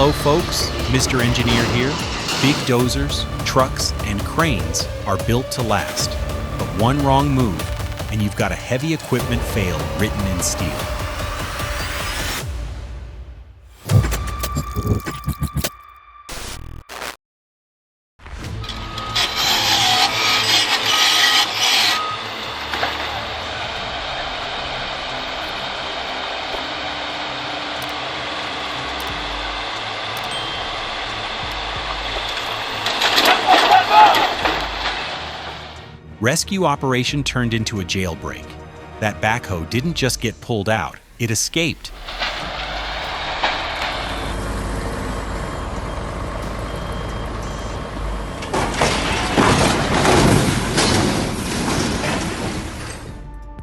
Hello folks, Mr. Engineer here. Big dozers, trucks, and cranes are built to last. But one wrong move, and you've got a heavy equipment fail written in steel. Rescue operation turned into a jailbreak. That backhoe didn't just get pulled out, it escaped.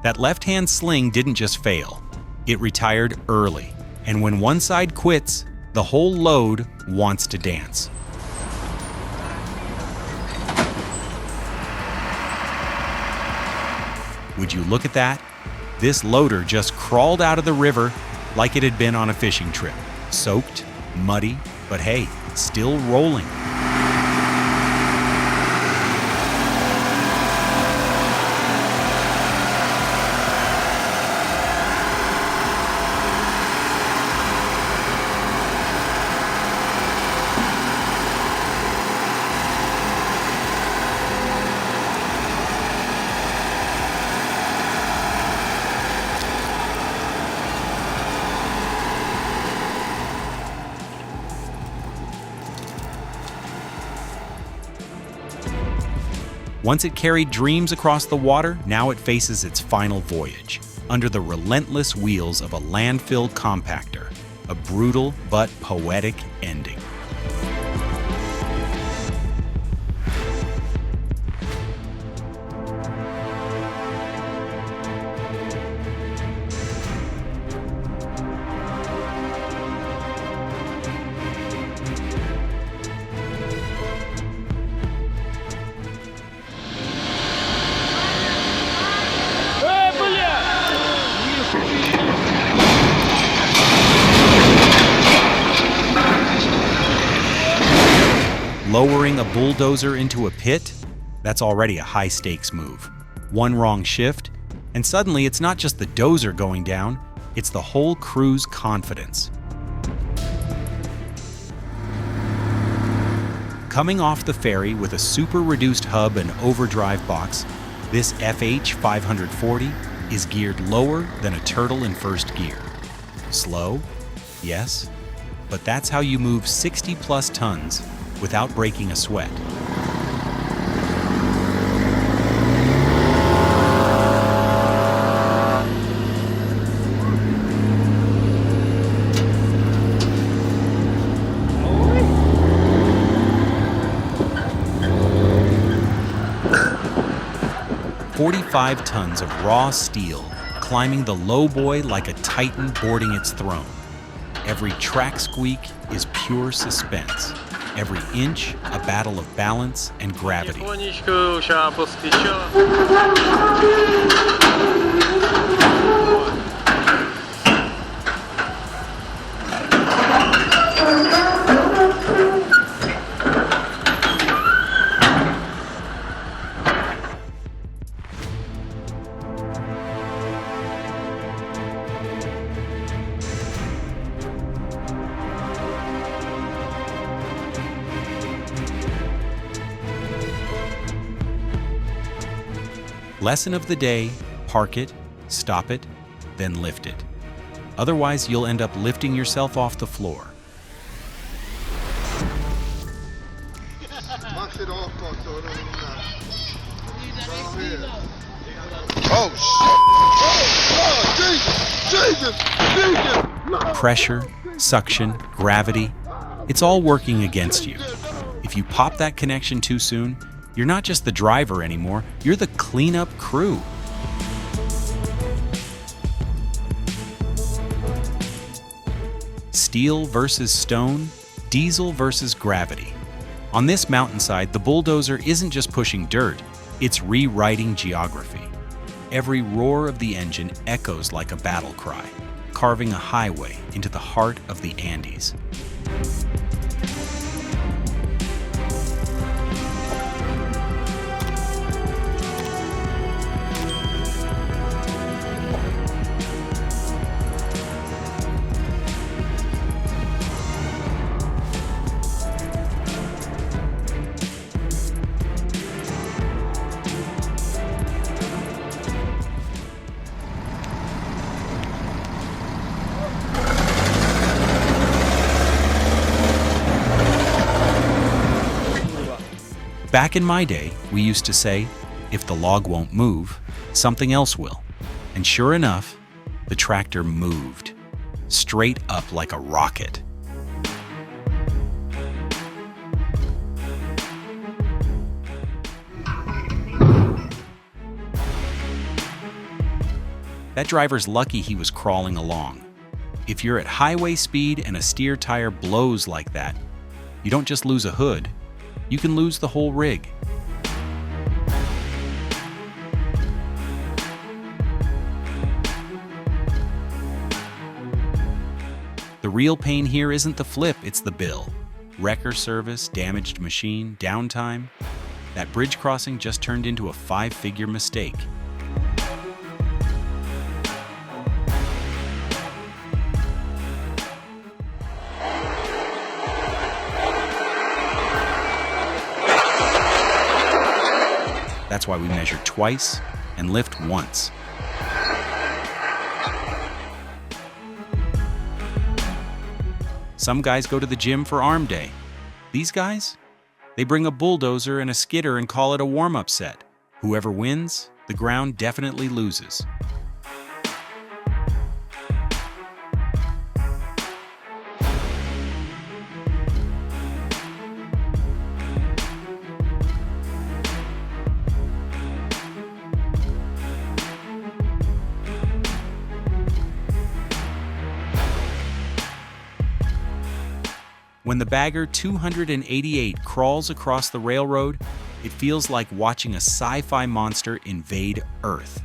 That left-hand sling didn't just fail, it retired early. And when one side quits, the whole load wants to dance. Would you look at that? This loader just crawled out of the river like it had been on a fishing trip. Soaked, muddy, but hey, still rolling. Once it carried dreams across the water, now it faces its final voyage, under the relentless wheels of a landfill compactor, a brutal but poetic ending. Lowering a bulldozer into a pit? That's already a high-stakes move. One wrong shift, and suddenly it's not just the dozer going down, it's the whole crew's confidence. Coming off the ferry with a super-reduced hub and overdrive box, this FH 540 is geared lower than a turtle in first gear. Slow? Yes. But that's how you move 60-plus tons without breaking a sweat. "45 tons of raw steel climbing the low boy like a titan boarding its throne. Every track squeak is pure suspense. Every inch, a battle of balance and gravity. Lesson of the day, park it, stop it, then lift it. Otherwise, you'll end up lifting yourself off the floor. Pressure, suction, gravity, it's all working against you. If you pop that connection too soon, you're not just the driver anymore, you're the cleanup crew. Steel versus stone, diesel versus gravity. On this mountainside, the bulldozer isn't just pushing dirt, it's rewriting geography. Every roar of the engine echoes like a battle cry, carving a highway into the heart of the Andes. Back in my day, we used to say, if the log won't move, something else will. And sure enough, the tractor moved, straight up like a rocket. That driver's lucky he was crawling along. If you're at highway speed and a steer tire blows like that, you don't just lose a hood, you can lose the whole rig. The real pain here isn't the flip, it's the bill. Wrecker service, damaged machine, downtime. That bridge crossing just turned into a 5-figure mistake. That's why we measure twice and lift once. Some guys go to the gym for arm day. These guys? They bring a bulldozer and a skidder and call it a warm-up set. Whoever wins, the ground definitely loses. When the bagger 288 crawls across the railroad, it feels like watching a sci-fi monster invade Earth.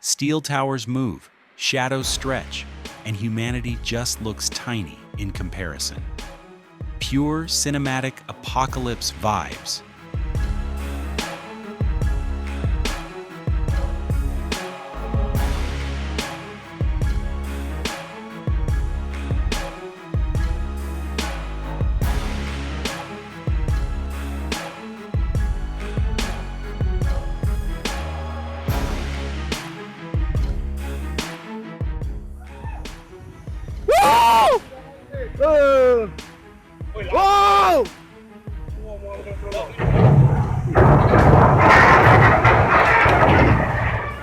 Steel towers move, shadows stretch, and humanity just looks tiny in comparison. Pure cinematic apocalypse vibes. Whoa!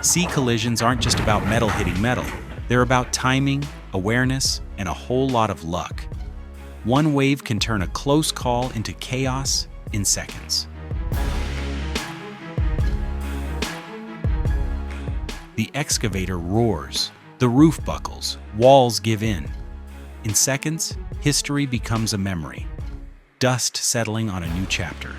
Sea collisions aren't just about metal hitting metal. They're about timing, awareness, and a whole lot of luck. One wave can turn a close call into chaos in seconds. The excavator roars, the roof buckles, walls give in. In seconds, history becomes a memory, dust settling on a new chapter.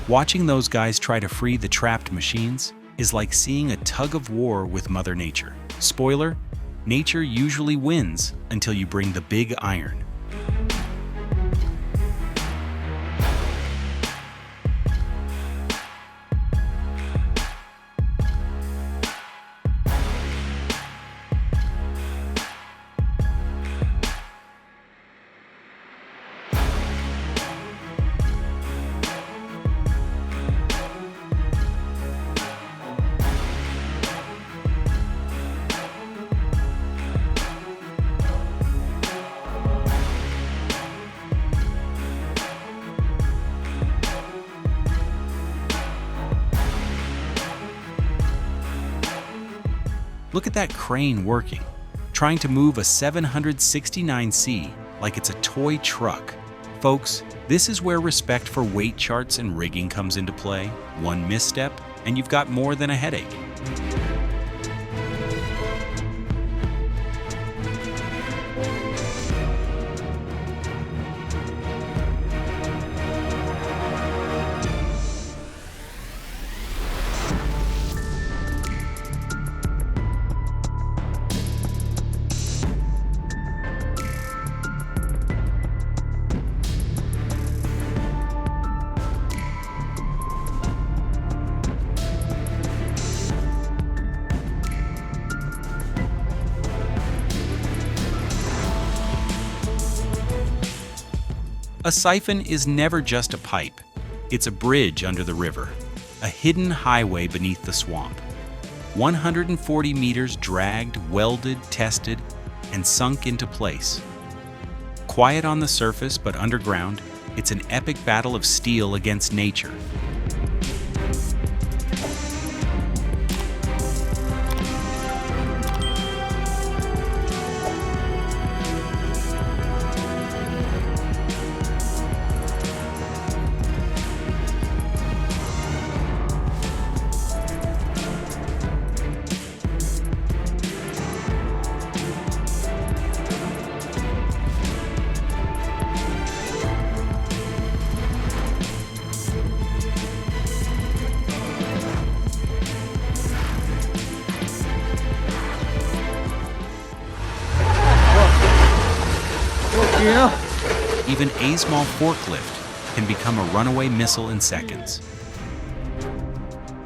Watching those guys try to free the trapped machines is like seeing a tug of war with Mother Nature. Spoiler, nature usually wins until you bring the big iron. Look at that crane working, trying to move a 769C like it's a toy truck. Folks, this is where respect for weight charts and rigging comes into play. One misstep, and you've got more than a headache. A siphon is never just a pipe. It's a bridge under the river, a hidden highway beneath the swamp. 140 meters dragged, welded, tested, and sunk into place. Quiet on the surface, but underground, it's an epic battle of steel against nature. Even a small forklift can become a runaway missile in seconds.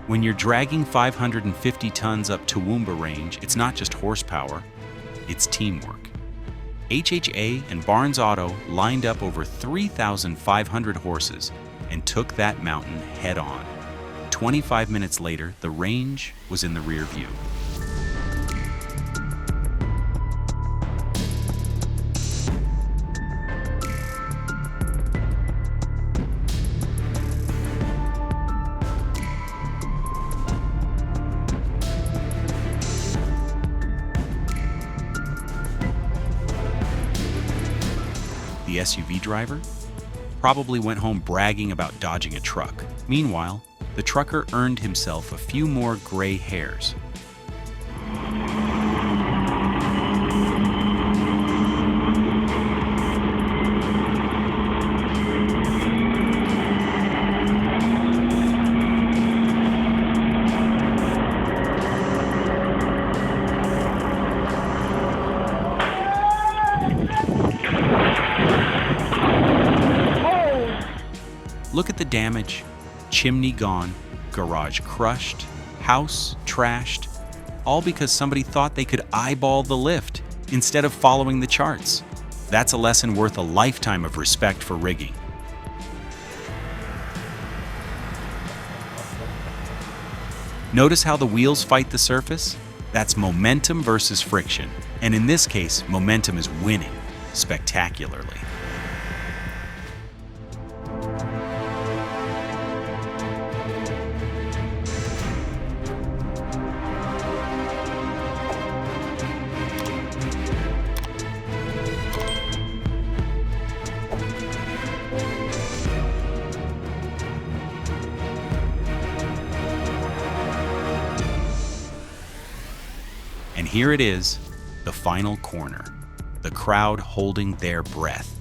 When you're dragging 550 tons up Toowoomba Range, it's not just horsepower, it's teamwork. HHA and Barnes Auto lined up over 3,500 horses and took that mountain head on. 25 minutes later, the range was in the rear view. The SUV driver probably went home bragging about dodging a truck. Meanwhile, the trucker earned himself a few more gray hairs. Look at the damage. Chimney gone, garage crushed, house trashed, all because somebody thought they could eyeball the lift instead of following the charts. That's a lesson worth a lifetime of respect for rigging. Notice how the wheels fight the surface? That's momentum versus friction. And in this case, momentum is winning spectacularly. And here it is, the final corner, the crowd holding their breath.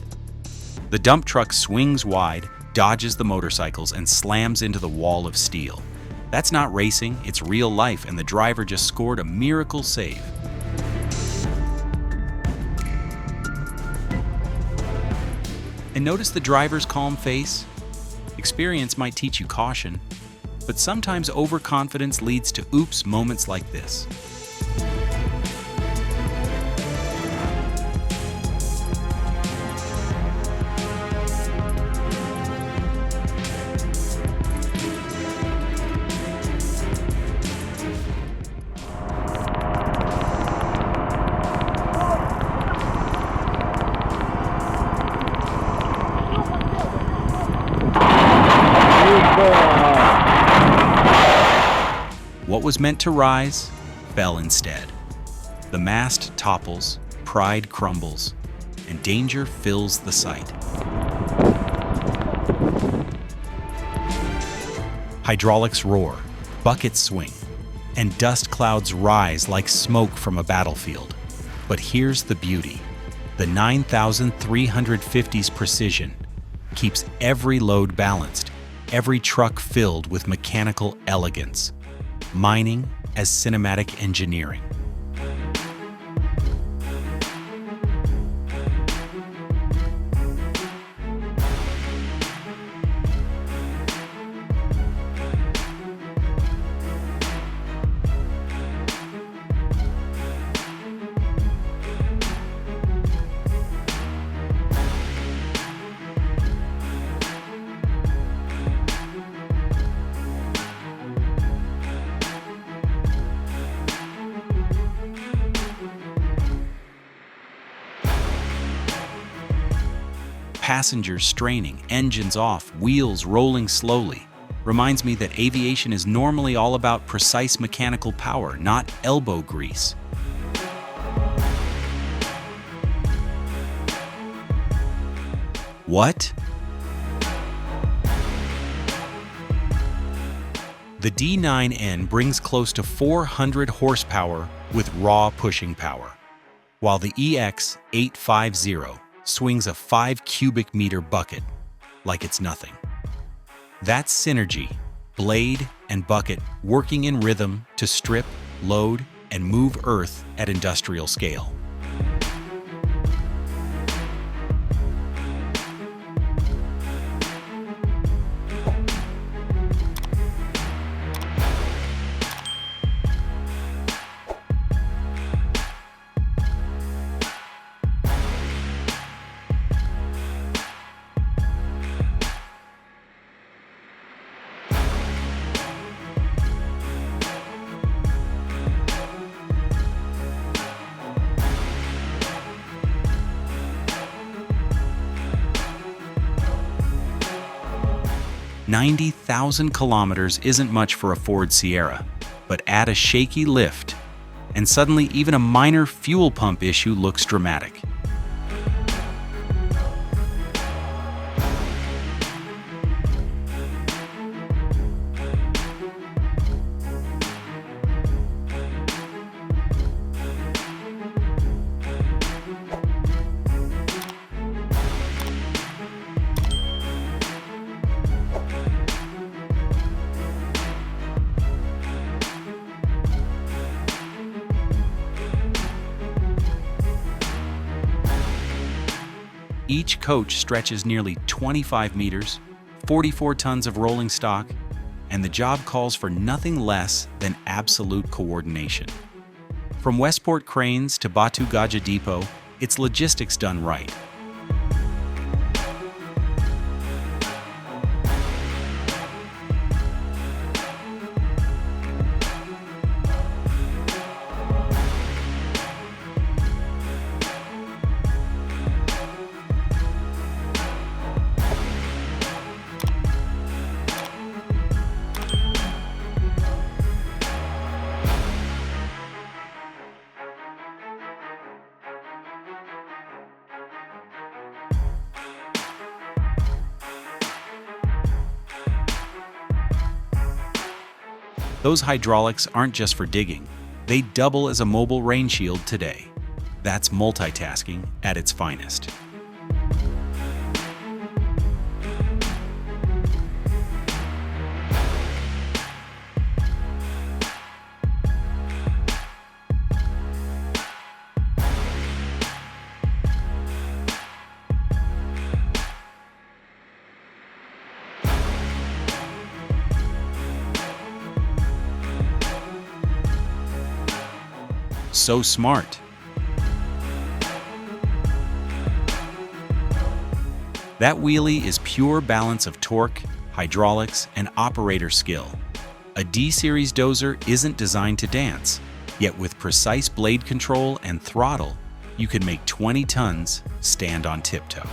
The dump truck swings wide, dodges the motorcycles, and slams into the wall of steel. That's not racing, it's real life, and the driver just scored a miracle save. And notice the driver's calm face? Experience might teach you caution, but sometimes overconfidence leads to oops moments like this. What was meant to rise fell instead. The mast topples, pride crumbles, and danger fills the sight. Hydraulics roar, buckets swing, and dust clouds rise like smoke from a battlefield. But here's the beauty. The 9350's precision keeps every load balanced, every truck filled with mechanical elegance. Mining as cinematic engineering. Passengers straining, engines off, wheels rolling slowly. Reminds me that aviation is normally all about precise mechanical power, not elbow grease. What? The D9N brings close to 400 horsepower with raw pushing power, while the EX850 swings a 5 cubic meter bucket like it's nothing. That's synergy, blade and bucket working in rhythm to strip, load, and move earth at industrial scale. "90,000 kilometers isn't much for a Ford Sierra, but add a shaky lift, and suddenly even a minor fuel pump issue looks dramatic. Each coach stretches nearly 25 meters, 44 tons of rolling stock, and the job calls for nothing less than absolute coordination. From Westport Cranes to Batu Gajah Depot, it's logistics done right. Those hydraulics aren't just for digging. They double as a mobile rain shield today. That's multitasking at its finest. So smart. That wheelie is pure balance of torque, hydraulics, and operator skill. A D-Series dozer isn't designed to dance, yet with precise blade control and throttle, you can make 20 tons stand on tiptoe.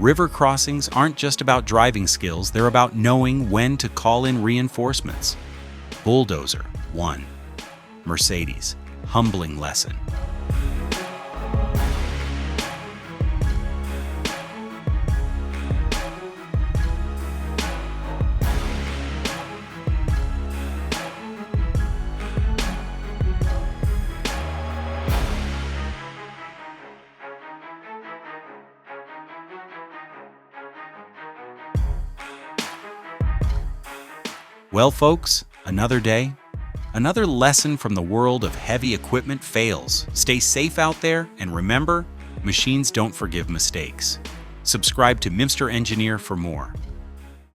River crossings aren't just about driving skills, they're about knowing when to call in reinforcements. Bulldozer, 1. Mercedes, humbling lesson. Well, folks, another day, another lesson from the world of heavy equipment fails. Stay safe out there, and remember, machines don't forgive mistakes. Subscribe to Mimster Engineer for more.